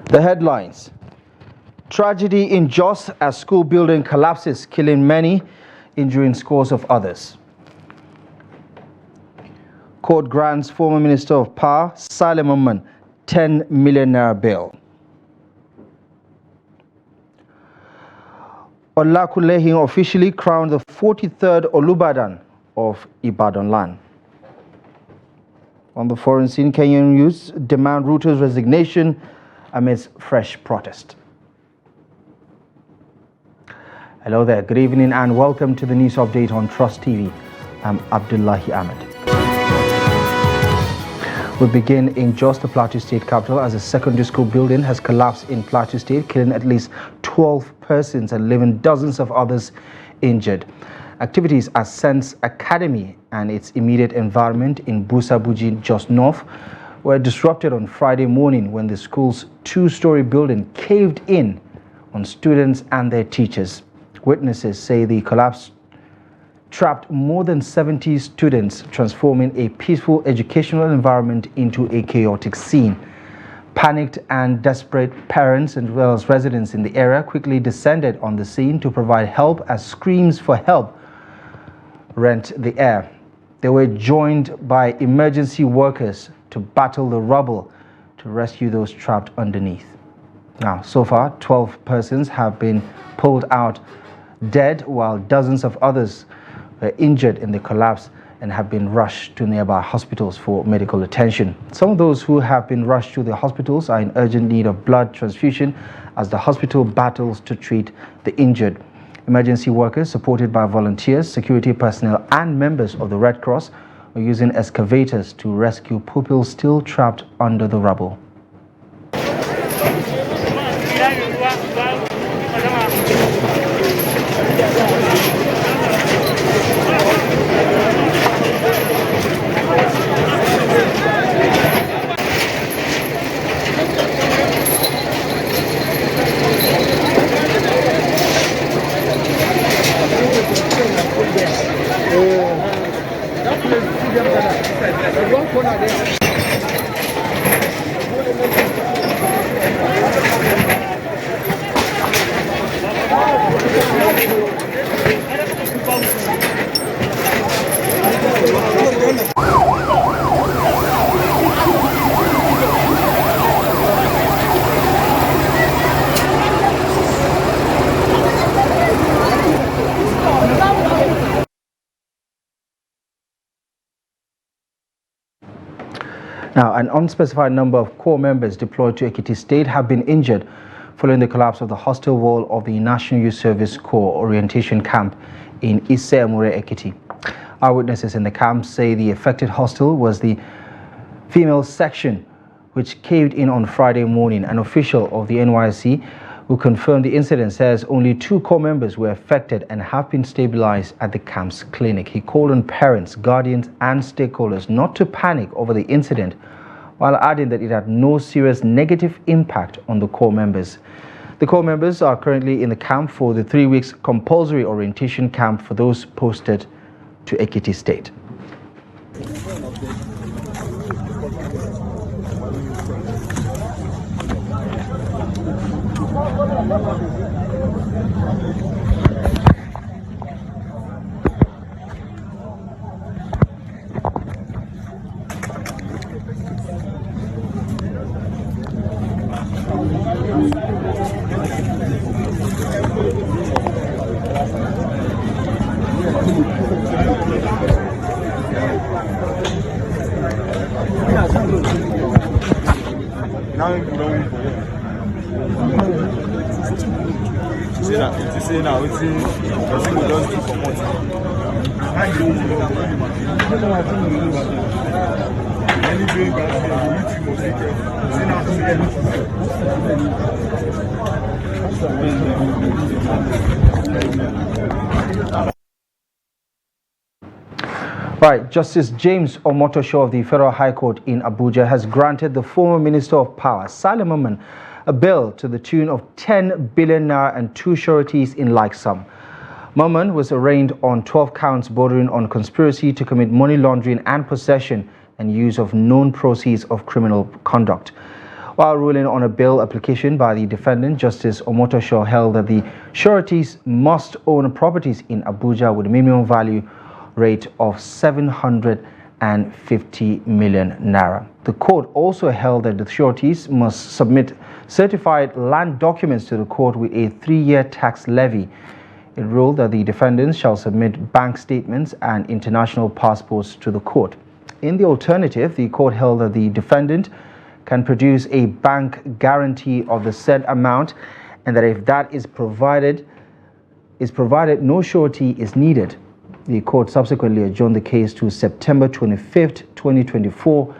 The headlines: tragedy in Jos as school building collapses, killing many, injuring scores of others. Court grants former Minister of Power, Saleh Mohammed, 10 million naira bail. Olakulehin officially crowned the 43rd Olubadan of Ibadan land. On the foreign scene, Kenyan youths demand Ruto's resignation amidst fresh protest. Hello there, good evening and welcome to the news update on Trust TV. I'm Abdullahi Ahmed. We begin in Jos, the Plateau State capital, as a secondary school building has collapsed in Plateau State, killing at least 12 persons and leaving dozens of others injured. Activities at Sense Academy and its immediate environment in Busabuji, Jos North, were disrupted on Friday morning when the school's two-story building caved in on students and their teachers. Witnesses say the collapse trapped more than 70 students, transforming a peaceful educational environment into a chaotic scene. Panicked and desperate parents as well as residents in the area quickly descended on the scene to provide help as screams for help rent the air. They were joined by emergency workers to battle the rubble to rescue those trapped underneath. Now, so far, 12 persons have been pulled out dead, while dozens of others were injured in the collapse and have been rushed to nearby hospitals for medical attention. Some of those who have been rushed to the hospitals are in urgent need of blood transfusion as the hospital battles to treat the injured. Emergency workers, supported by volunteers, security personnel and members of the Red Cross, are using excavators to rescue pupils still trapped under the rubble. Now, an unspecified number of corps members deployed to Ekiti State have been injured following the collapse of the hostel wall of the National Youth Service Corps orientation camp in Ise-Amure, Ekiti. Eyewitnesses in the camp say the affected hostel was the female section, which caved in on Friday morning. An official of the NYSC who confirmed the incident says only 2 corps members were affected and have been stabilized at the camp's clinic. He called on parents, guardians and stakeholders not to panic over the incident, while adding that it had no serious negative impact on the corps members. The corps members are currently in the camp for the 3 weeks compulsory orientation camp for those posted to Ekiti State. Right, Justice James Omotosho of the Federal High Court in Abuja has granted the former Minister of Power, Saleh Mohammed, a bail to the tune of 10 billion naira and 2 sureties in like sum. Mohammed was arraigned on 12 counts bordering on conspiracy to commit money laundering and possession and use of known proceeds of criminal conduct. While ruling on a bail application by the defendant, Justice Omotosho held that the sureties must own properties in Abuja with a minimum value rate of 750 million naira. The court also held that the sureties must submit certified land documents to the court with a 3-year tax levy. It ruled that the defendants shall submit bank statements and international passports to the court. In the alternative, the court held that the defendant can produce a bank guarantee of the said amount, and that if that is provided, no surety is needed. The court subsequently adjourned the case to September 25th, 2024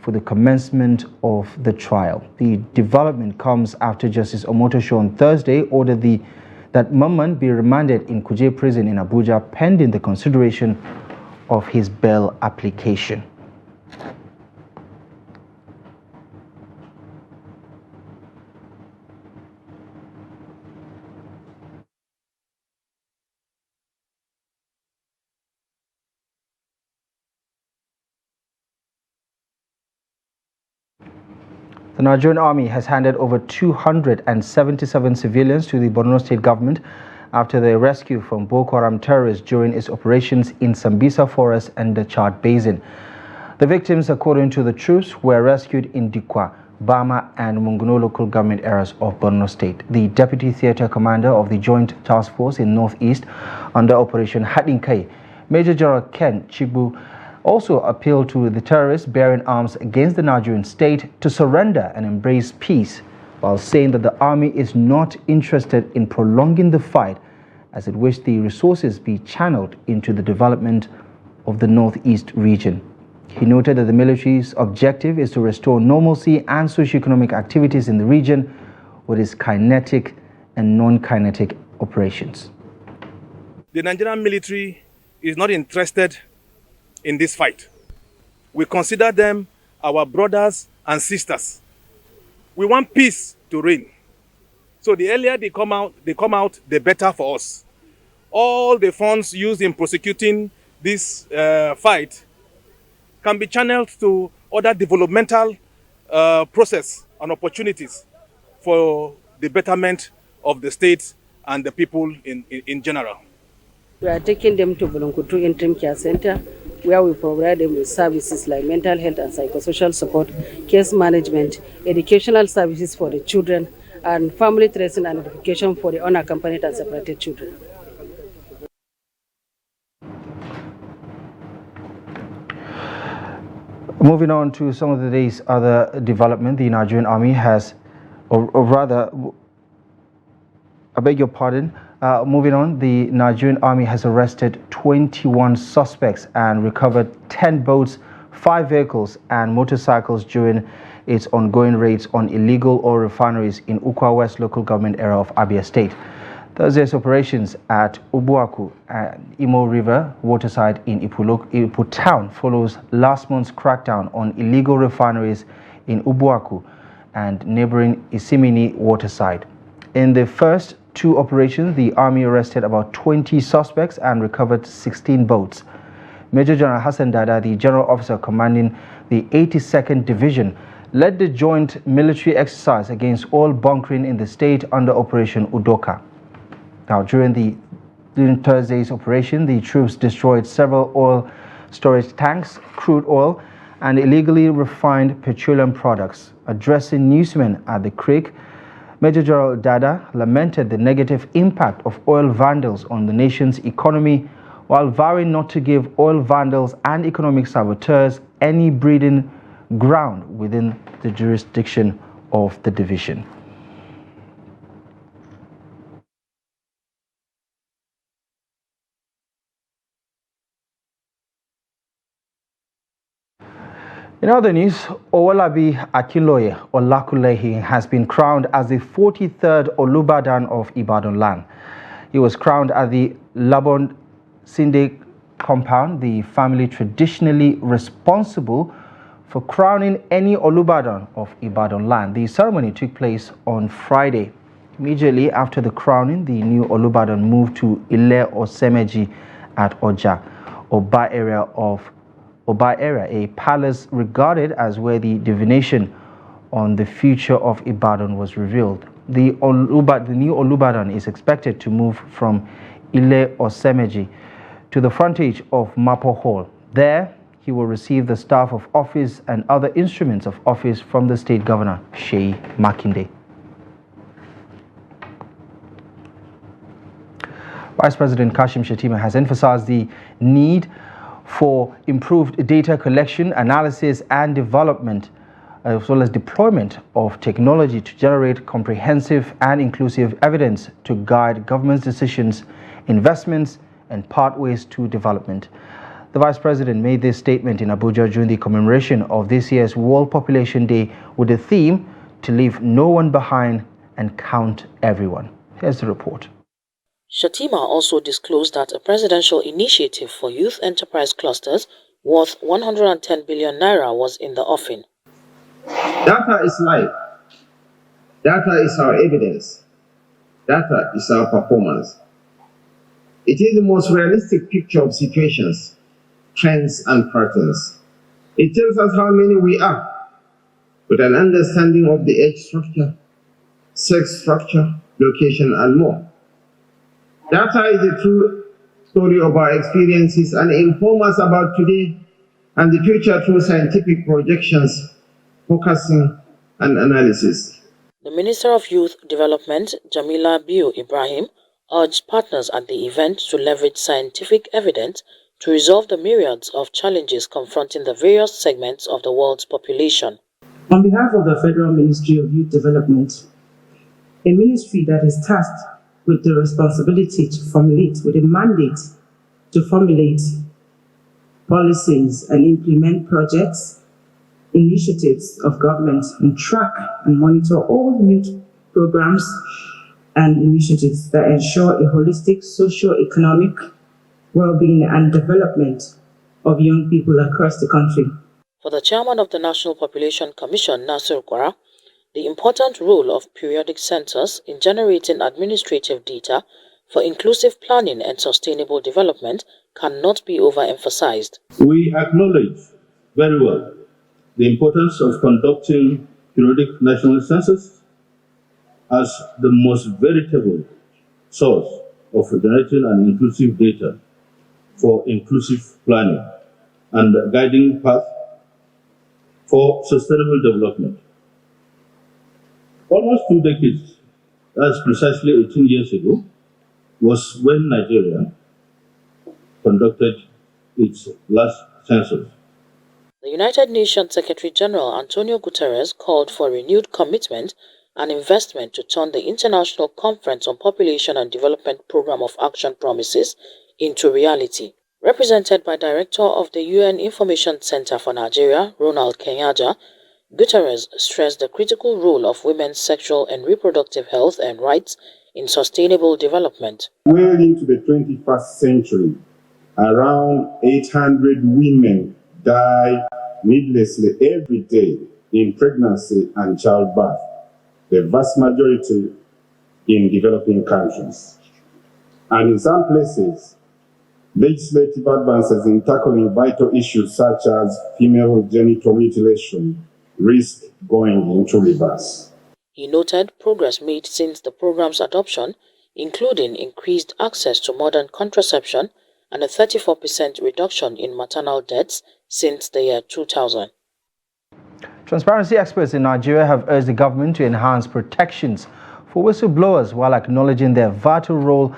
for the commencement of the trial. The development comes after Justice Omotosho on Thursday ordered that Mamman be remanded in Kuje prison in Abuja pending the consideration of his bail application. The Nigerian Army has handed over 277 civilians to the Borno State government after their rescue from Boko Haram terrorists during its operations in Sambisa Forest and the Chad Basin. The victims, according to the troops, were rescued in Dikwa, Bama and Munguno local government areas of Borno State. The Deputy Theatre Commander of the Joint Task Force in Northeast under Operation Hadinkai, Major General Ken Chigbu, also appealed to the terrorists bearing arms against the Nigerian state to surrender and embrace peace, while saying that the army is not interested in prolonging the fight, as it wished the resources be channeled into the development of the Northeast region. He noted that the military's objective is to restore normalcy and socio-economic activities in the region with its kinetic and non-kinetic operations. The Nigerian military is not interested in this fight. We consider them our brothers and sisters. We want peace to reign. So the earlier they come out, the better for us. All the funds used in prosecuting this fight can be channeled to other developmental process and opportunities for the betterment of the state and the people in general. We are taking them to Bulunkutu Interim Care Center, where we provide them with services like mental health and psychosocial support, case management, educational services for the children, and family tracing and identification for the unaccompanied and separated children. Moving on to some of the day's other development, the Nigerian Army has, or rather, I beg your pardon, moving on, the Nigerian Army has arrested 21 suspects and recovered 10 boats, 5 vehicles and motorcycles during its ongoing raids on illegal oil refineries in Ukwa West local government area of Abia State. Thursday's operations at Ubuaku and Imo River waterside in Ipu town follows last month's crackdown on illegal refineries in Ubuaku and neighboring Isimini waterside. In the first 2 operations, the Army arrested about 20 suspects and recovered 16 boats. Major General Hassan Dada, the General Officer commanding the 82nd Division, led the joint military exercise against oil bunkering in the state under Operation Udoka. Now, during Thursday's operation, the troops destroyed several oil storage tanks, crude oil, and illegally refined petroleum products. Addressing newsmen at the creek, Major General Dada lamented the negative impact of oil vandals on the nation's economy, while vowing not to give oil vandals and economic saboteurs any breeding ground within the jurisdiction of the division. In other news, Owolabi Akinloye Olakulehi has been crowned as the 43rd Olubadan of Ibadan land. He was crowned at the Labon Sinde compound, the family traditionally responsible for crowning any Olubadan of Ibadan land. The ceremony took place on Friday. Immediately after the crowning, the new Olubadan moved to Ile Osemeji at Oja, Oba area, a palace regarded as where the divination on the future of Ibadan was revealed. The new Olubadan is expected to move from Ile Osemeji to the frontage of Mapo Hall. There, he will receive the staff of office and other instruments of office from the state governor, Sheyi Makinde. Vice President Kashim Shettima has emphasized the need for improved data collection, analysis and development, as well as deployment of technology to generate comprehensive and inclusive evidence to guide government's decisions, investments and pathways to development. The Vice President made this statement in Abuja during the commemoration of this year's World Population Day with the theme, "To leave no one behind and count everyone." Here's the report. Shettima also disclosed that a presidential initiative for youth enterprise clusters worth 110 billion naira was in the offing. Data is life. Data is our evidence. Data is our performance. It is the most realistic picture of situations, trends, and patterns. It tells us how many we are, with an understanding of the age structure, sex structure, location, and more. Data is a true story of our experiences and inform us about today and the future through scientific projections, focusing, and analysis. The Minister of Youth Development, Jamila Biu Ibrahim, urged partners at the event to leverage scientific evidence to resolve the myriads of challenges confronting the various segments of the world's population. On behalf of the Federal Ministry of Youth Development, a ministry that is tasked with the responsibility to formulate, with a mandate to formulate policies and implement projects, initiatives of government, and track and monitor all youth programs and initiatives that ensure a holistic socio-economic well-being and development of young people across the country. For the chairman of the National Population Commission, Nasir Kwara, the important role of periodic census in generating administrative data for inclusive planning and sustainable development cannot be overemphasized. We acknowledge very well the importance of conducting periodic national census as the most veritable source of generating an inclusive data for inclusive planning and guiding path for sustainable development. Almost 2 decades, that's precisely 18 years ago, was when Nigeria conducted its last census. The United Nations Secretary General Antonio Guterres called for renewed commitment and investment to turn the International Conference on Population and Development Programme of Action Promises into reality. Represented by Director of the UN Information Center for Nigeria, Ronald Kenyaja, Guterres stressed the critical role of women's sexual and reproductive health and rights in sustainable development. Well into the 21st century, around 800 women die needlessly every day in pregnancy and childbirth, the vast majority in developing countries. And in some places, legislative advances in tackling vital issues such as female genital mutilation risk going into reverse. He noted progress made since the program's adoption, including increased access to modern contraception and a 34% reduction in maternal deaths since the year 2000. Transparency experts in Nigeria have urged the government to enhance protections for whistleblowers while acknowledging their vital role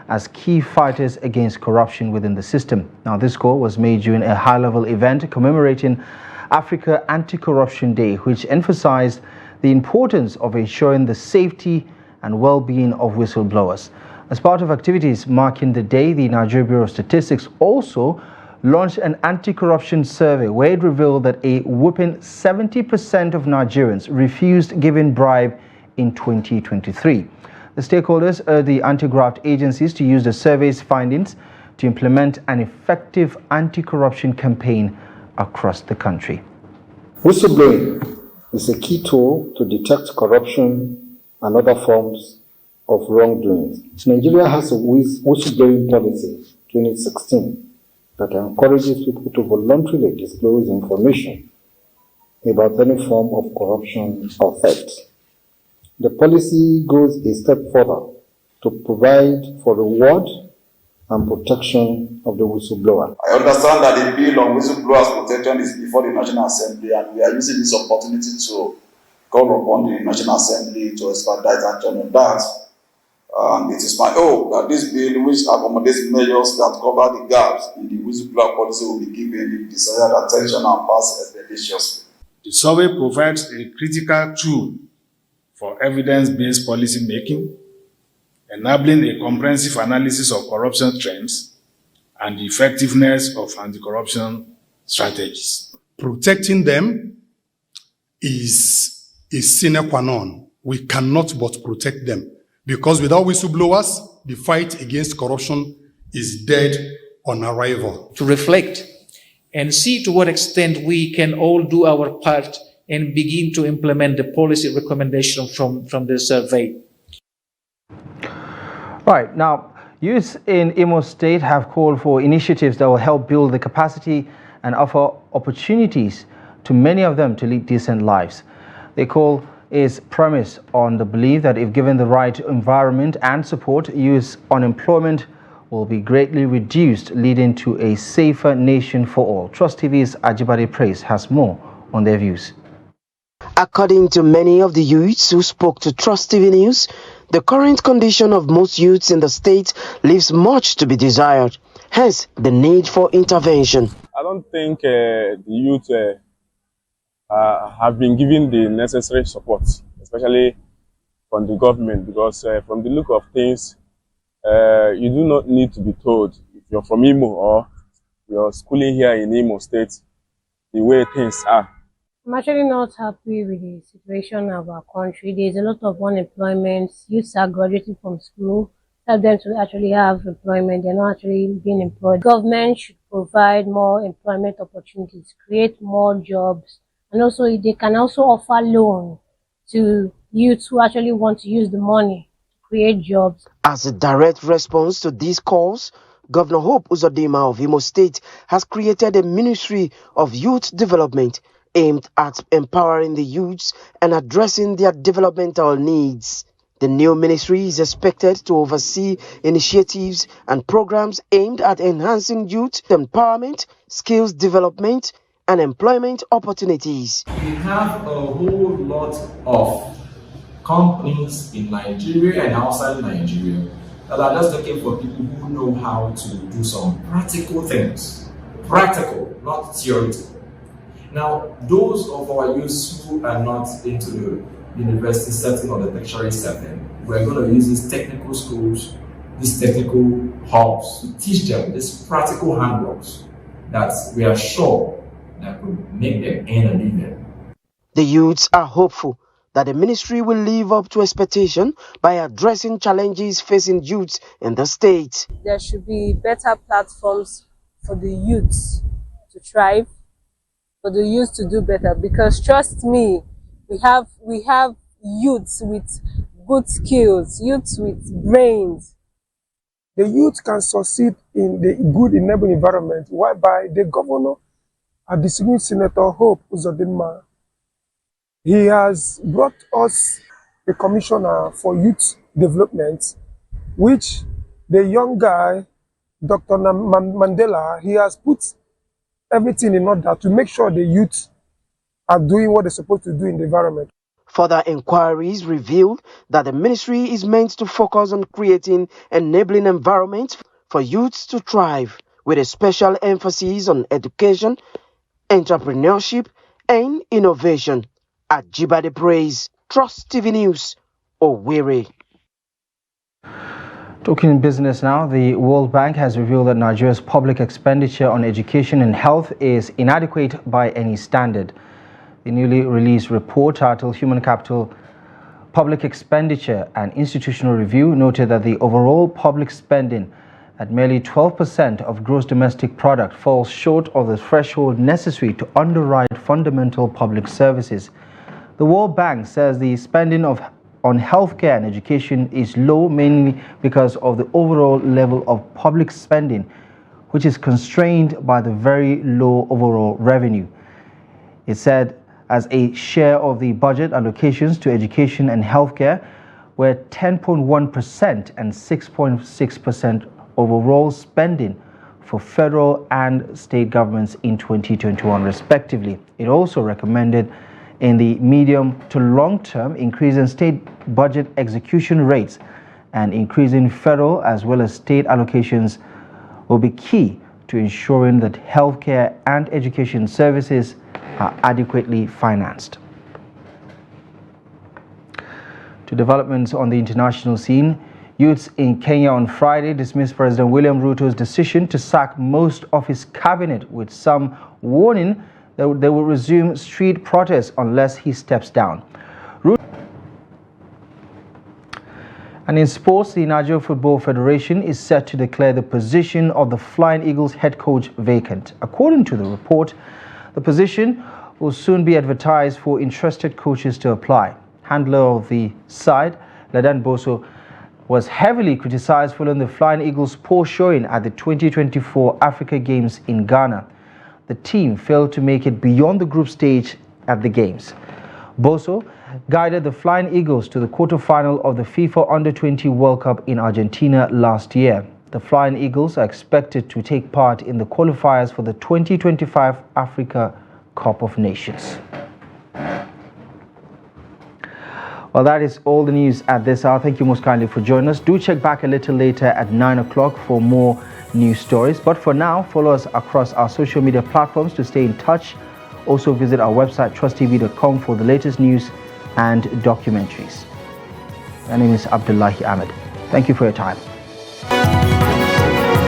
as key fighters against corruption within the system. Now, this call was made during a high-level event commemorating Africa Anti-Corruption Day, which emphasized the importance of ensuring the safety and well-being of whistleblowers. As part of activities marking the day, the Nigeria Bureau of Statistics also launched an anti-corruption survey where it revealed that a whopping 70% of Nigerians refused giving bribe in 2023. The stakeholders urged the anti-graft agencies to use the survey's findings to implement an effective anti-corruption campaign across the country. Whistleblowing is a key tool to detect corruption and other forms of wrongdoing. Nigeria has a whistleblowing policy 2016 that encourages people to voluntarily disclose information about any form of corruption or theft. The policy goes a step further to provide for reward and protection of the whistleblower. I understand that the bill on whistleblowers protection is before the National Assembly, and we are using this opportunity to call upon the National Assembly to expedite action on that. And it is my hope that this bill, which accommodates measures that cover the gaps in the whistleblower policy, will be given the desired attention and pass expeditiously. The survey provides a critical tool for evidence-based policy making, enabling a comprehensive analysis of corruption trends and the effectiveness of anti-corruption strategies. Protecting them is a sine qua non. We cannot but protect them, because without whistleblowers, the fight against corruption is dead on arrival. To reflect and see to what extent we can all do our part and begin to implement the policy recommendation from the survey. Right, now, youths in Imo State have called for initiatives that will help build the capacity and offer opportunities to many of them to lead decent lives. Their call is premised on the belief that if given the right environment and support, youth unemployment will be greatly reduced, leading to a safer nation for all. Trust TV's Ajibade Praise has more on their views. According to many of the youths who spoke to Trust TV News, the current condition of most youths in the state leaves much to be desired, hence the need for intervention. I don't think the youth have been given the necessary support, especially from the government, because from the look of things, you do not need to be told if you're from Imo or you're schooling here in Imo State, the way things are. I'm actually not happy with the situation of our country. There's a lot of unemployment. Youths are graduating from school. Help them to actually have employment. They're not actually being employed. Government should provide more employment opportunities, create more jobs, and also they can also offer loan to youths who actually want to use the money to create jobs. As a direct response to these calls, Governor Hope Uzodinma of Imo State has created a Ministry of Youth Development aimed at empowering the youths and addressing their developmental needs. The new ministry is expected to oversee initiatives and programs aimed at enhancing youth empowerment, skills development, and employment opportunities. We have a whole lot of companies in Nigeria and outside Nigeria that are just looking for people who know how to do some practical things. Practical, not theoretical. Now, those of our youths who are not into the university setting or the tertiary setting, we're going to use these technical schools, these technical hubs to teach them these practical handworks that we are sure that will make them earn a living. The youths are hopeful that the ministry will live up to expectation by addressing challenges facing youths in the state. There should be better platforms for the youths to thrive, for the youth to do better, because trust me, we have youths with good skills, youths with brains. The youth can succeed in the good enabling environment, whereby the governor, a distinguished Senator Hope Uzodinma, he has brought us a commissioner for youth development, which the young guy, Dr. Mandela, he has put everything in order to make sure the youth are doing what they're supposed to do in the environment. Further inquiries revealed that the ministry is meant to focus on creating enabling environments for youths to thrive, with a special emphasis on education, entrepreneurship, and innovation. Ajibade Praise, Trust TV News, Owerri. Talking business now, the World Bank has revealed that Nigeria's public expenditure on education and health is inadequate by any standard. The newly released report titled Human Capital, Public Expenditure and Institutional Review noted that the overall public spending at merely 12% of gross domestic product falls short of the threshold necessary to underwrite fundamental public services. The World Bank says the spending on healthcare and education is low, mainly because of the overall level of public spending, which is constrained by the very low overall revenue. It said as a share of the budget allocations to education and healthcare were 10.1% and 6.6% overall spending for federal and state governments in 2021 respectively. It also recommended in the medium to long term increase in state budget execution rates and increasing federal as well as state allocations will be key to ensuring that healthcare and education services are adequately financed. To developments on the international scene, youths in Kenya on Friday dismissed President William Ruto's decision to sack most of his cabinet, with some warning that they will resume street protests unless he steps down. And in sports, the Nigeria Football Federation is set to declare the position of the Flying Eagles head coach vacant. According to the report, the position will soon be advertised for interested coaches to apply. Handler of the side, Ladan Boso, was heavily criticized following the Flying Eagles' poor showing at the 2024 Africa Games in Ghana. The team failed to make it beyond the group stage at the Games. Boso guided the Flying Eagles to the quarterfinal of the FIFA Under-20 World Cup in Argentina last year. The Flying Eagles are expected to take part in the qualifiers for the 2025 Africa Cup of Nations. Well, that is all the news at this hour. Thank you most kindly for joining us. Do check back a little later at 9 o'clock for more news stories. But for now, follow us across our social media platforms to stay in touch. Also visit our website, trusttv.com, for the latest news and documentaries. My name is Abdullahi Ahmed. Thank you for your time.